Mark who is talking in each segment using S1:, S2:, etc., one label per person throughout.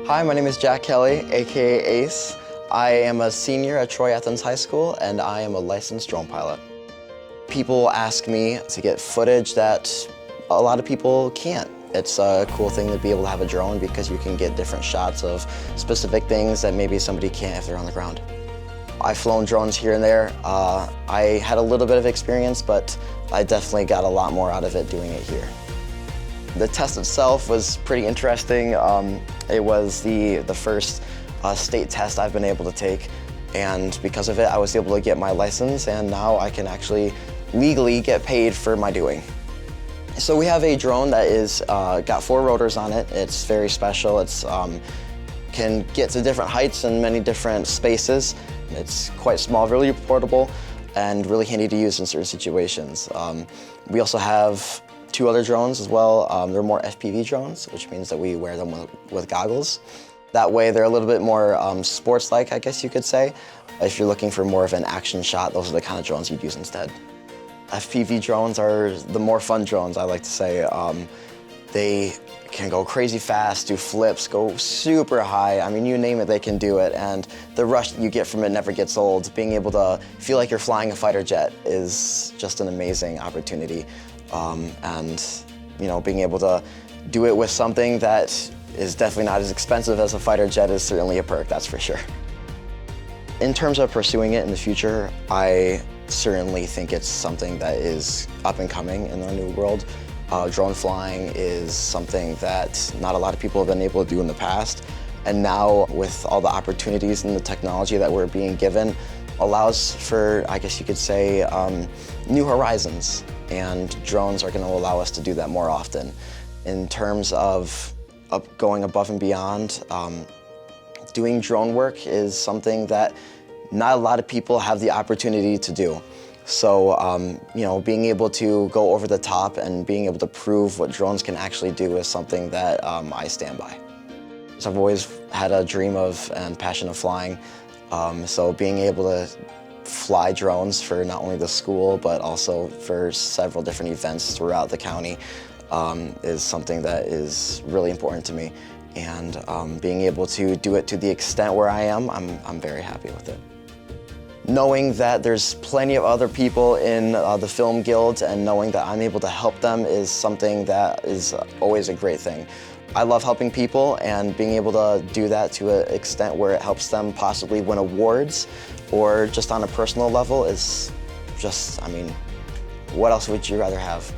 S1: Hi, my name is Jack Kelly, aka Ace. I am a senior at Troy Athens High School, and I am a licensed drone pilot. People ask me to get footage that a lot of people can't. It's a cool thing to be able to have a drone because you can get different shots of specific things that maybe somebody can't if they're on the ground. I've flown drones here and there. I had a little bit of experience, but I definitely got a lot more out of it doing it here. The test itself was pretty interesting. It was the first state test I've been able to take, and because of it I was able to get my license, and now I can actually legally get paid for my doing. So we have a drone that is got 4 rotors on it. It's very special. It's can get to different heights and many different spaces. It's quite small, really portable, and really handy to use in certain situations. We also have 2 other drones as well. They're more FPV drones, which means that we wear them with goggles. That way they're a little bit more sports-like, I guess you could say. If you're looking for more of an action shot, those are the kind of drones you'd use instead. FPV drones are the more fun drones, I like to say. They can go crazy fast, do flips, go super high. I mean, you name it, they can do it. And the rush that you get from it never gets old. Being able to feel like you're flying a fighter jet is just an amazing opportunity. And you know, being able to do it with something that is definitely not as expensive as a fighter jet is certainly a perk, that's for sure. In terms of pursuing it in the future, I certainly think it's something that is up and coming in the new world. Drone flying is something that not a lot of people have been able to do in the past, and now with all the opportunities and the technology that we're being given, allows for, I guess you could say, new horizons, and drones are going to allow us to do that more often. In terms of going above and beyond, doing drone work is something that not a lot of people have the opportunity to do. So, you know, being able to go over the top and being able to prove what drones can actually do is something that I stand by. So I've always had a dream of and passion of flying, so being able to fly drones for not only the school but also for several different events throughout the county is something that is really important to me. And being able to do it to the extent where I am, I'm very happy with it. Knowing that there's plenty of other people in the film guild and knowing that I'm able to help them is something that is always a great thing. I love helping people, and being able to do that to an extent where it helps them possibly win awards or just on a personal level is just, I mean, what else would you rather have?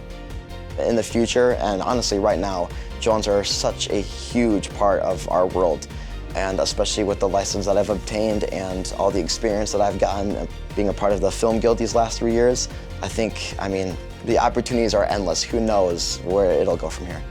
S1: In the future, and honestly right now, drones are such a huge part of our world. And especially with the license that I've obtained and all the experience that I've gotten being a part of the Film Guild these last 3 years, I think, I mean, the opportunities are endless. Who knows where it'll go from here.